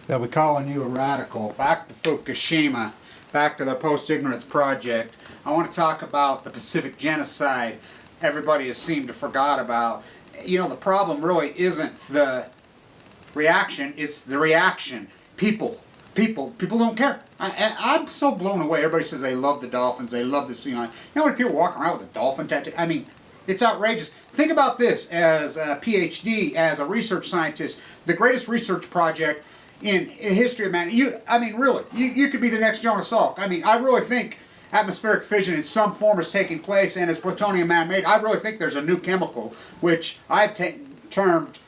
They'll be calling you a radical. Back to Fukushima, back to the Post-Ignorance Project. I want to talk about the Pacific Genocide. Everybody has seemed to forgot about. You know, the problem really isn't the reaction, it's the reaction. People don't care. I'm so blown away. Everybody says they love the dolphins, they love the sea lion. You know how many people walk around with a dolphin tattoo? I mean, it's outrageous. Think about this as a PhD, as a research scientist, the greatest research project in history of man. I mean, really, you could be the next Jonas Salk. I mean, I really think atmospheric fission in some form is taking place, and it's plutonium man-made. I really think there's a new chemical, which I've termed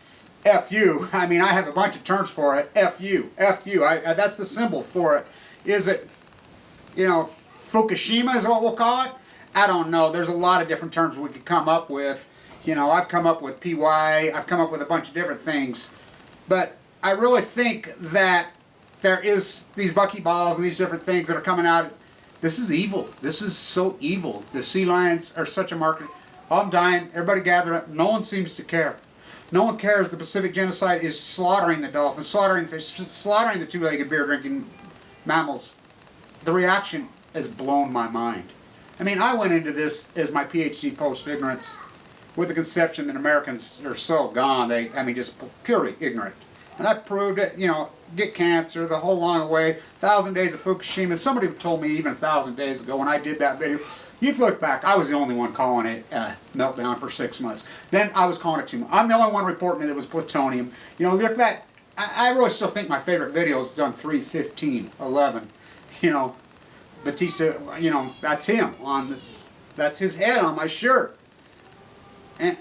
FU. I mean, I have a bunch of terms for it. FU. That's the symbol for it. Is it, you know, Fukushima is what we'll call it? I don't know. There's a lot of different terms we could come up with. You know, I've come up with PY. I've come up with a bunch of different things. But I really think that there is these buckyballs and these different things that are coming out. This is evil. This is so evil. The sea lions are such a market. Oh, I'm dying. Everybody gather up. No one seems to care. No one cares. The Pacific Genocide is slaughtering the dolphins, slaughtering fish, slaughtering the two-legged beer-drinking mammals. The reaction has blown my mind. I mean, I went into this as my PhD post-ignorance with the conception that Americans are so gone. I mean, just purely ignorant. And I proved it, you know, get cancer, the whole long way, 1,000 days of Fukushima. Somebody told me even 1,000 days ago when I did that video. You look back, I was the only one calling it meltdown for 6 months. Then I was calling it 2 months. I'm the only one reporting that it was plutonium. You know, look at that. I really still think my favorite video is done 3/15/11. You know, Batista, you know, that's him that's his head on my shirt. And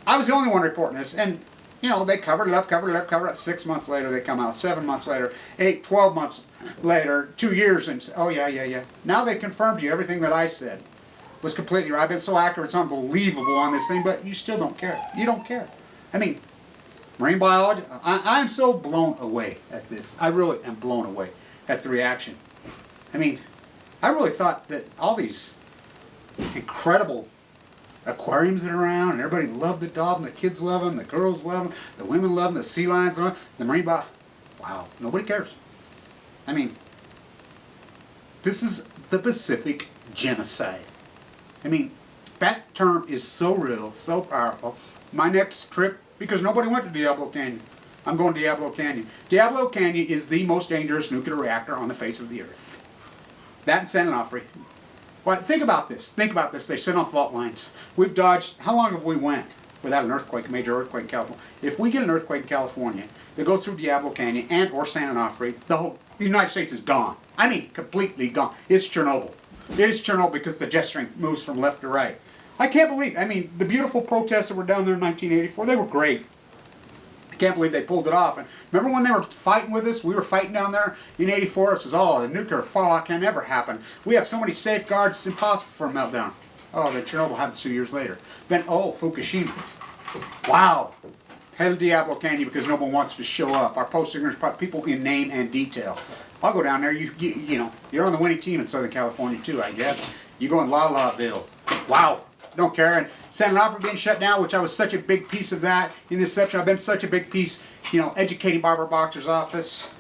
I was the only one reporting this. And you know, they covered it up. 6 months later they come out, 7 months later, 8, 12 months later, 2 years, and oh yeah. Now they confirmed you, everything that I said was completely right. I've been so accurate, it's unbelievable on this thing, but you still don't care. You don't care. I mean, marine biology, I'm so blown away at this. I really am blown away at the reaction. I mean, I really thought that all these incredible aquariums that are around, and everybody loved the dolphin, the kids love them, the girls love them, the women love them, the sea lions love them, the marine bio. Wow, nobody cares. I mean, this is the Pacific Genocide. I mean, that term is so real, so powerful. My next trip, because nobody went to Diablo Canyon, I'm going to Diablo Canyon. Diablo Canyon is the most dangerous nuclear reactor on the face of the earth. That and San Onofre. Well, think about this. Think about this. They sit on fault lines. We've dodged, how long have we went without an earthquake, a major earthquake in California? If we get an earthquake in California that goes through Diablo Canyon and or San Onofre, the United States is gone. I mean, completely gone. It's Chernobyl. It is Chernobyl because the jet stream moves from left to right. I can't believe, I mean, the beautiful protests that were down there in 1984, they were great. I can't believe they pulled it off. And remember when they were fighting with us? We were fighting down there in '84. It says, oh, the nuclear fallout can never happen. We have so many safeguards, it's impossible for a meltdown. Oh, then Chernobyl happened 2 years later. Then, oh, Fukushima. Wow. Hell Diablo Canyon because no one wants to show up. Our post-ignorance people in name and detail. I'll go down there. You know, you're on the winning team in Southern California too, I guess. You go in La Laville. Wow. Don't care. And San Onofre being shut down, which I was such a big piece of that in this section. I've been such a big piece, you know, educating Barbara Boxer's office.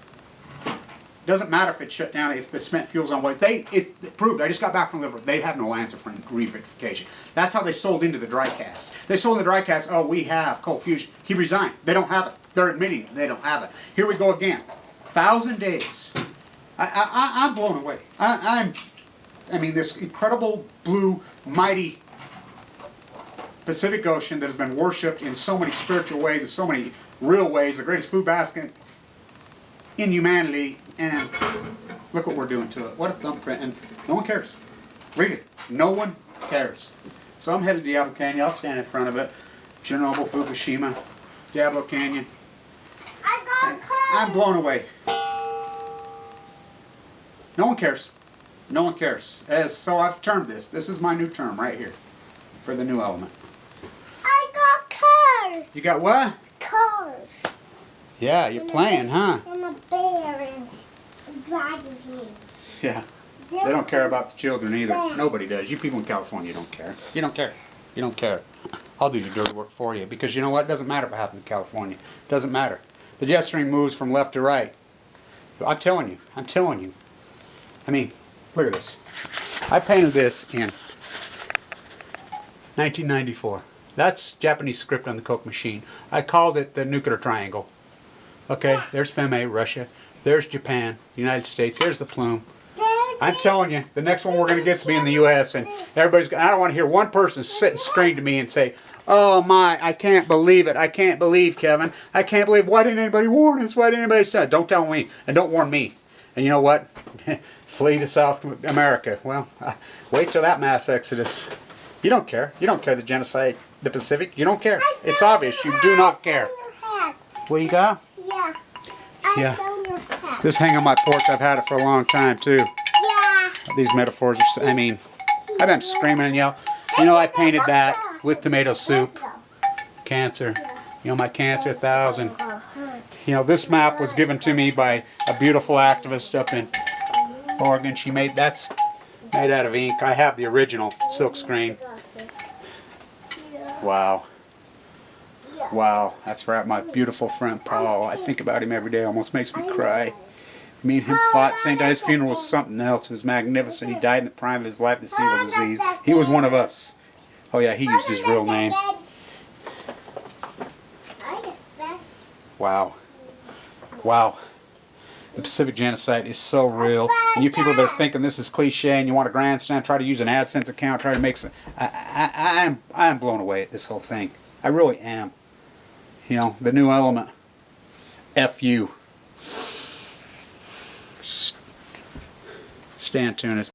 Doesn't matter if it's shut down, if the spent fuel's on what. It proved, I just got back from Liverpool, they have no answer for re-verification. That's how they sold into the dry cast. They sold in the dry cast, oh, we have cold fusion. He resigned. They don't have it. They're admitting they don't have it. Here we go again. 1,000 days. I'm blown away. I mean, this incredible blue, mighty Pacific Ocean that has been worshipped in so many spiritual ways, in so many real ways, the greatest food basket in humanity, and look what we're doing to it. What a thumbprint, and no one cares. Really, no one cares. So I'm headed to Diablo Canyon. I'll stand in front of it. Chernobyl, Fukushima, Diablo Canyon. I'm blown away. No one cares. No one cares. So I've termed this. This is my new term right here for the new element. I got cars. You got what? Cars. Yeah, you're playing, huh? And a bear and a dragon. Yeah. They don't care about the children either. Nobody does. You people in California don't care. You don't care. You don't care. I'll do the dirty work for you because you know what? It doesn't matter what happens in California. It doesn't matter. The jet stream moves from left to right. I'm telling you. I mean, look at this. I painted this in 1994. That's Japanese script on the Coke machine. I called it the nuclear triangle. Okay, there's Feme, Russia. There's Japan, United States. There's the plume. I'm telling you, the next one we're going to get to be in the U.S. and everybody's. I don't want to hear one person sit and scream to me and say, "Oh my, I can't believe it! I can't believe, Kevin! I can't believe! Why didn't anybody warn us? Why didn't anybody say it?" Don't tell me and don't warn me. And you know what? Flee to South America. Well, wait till that mass exodus. You don't care. You don't care the genocide, the Pacific. You don't care. It's obvious. You do not care. What you got? Yeah. Yeah. This hang on my porch. I've had it for a long time too. Yeah. These metaphors are, I mean, I've been screaming and yelling. You know, I painted that with tomato soup. Cancer. You know, my cancer 1000. You know, this map was given to me by a beautiful activist up in Oregon. She made, that's made out of ink. I have the original silk screen. Wow. Wow, that's for my beautiful friend Paul. I think about him every day. Almost makes me cry. Me and him fought. St. Di's funeral was something else. It was magnificent. He died in the prime of his life, this evil disease. He was one of us. Oh yeah, he used his real name. Wow. Wow. The Pacific Genocide is so real. And you people that are thinking this is cliche and you want a grandstand, try to use an AdSense account, try to make some... I'm blown away at this whole thing. I really am. You know, the new element. FU. Stand tuned.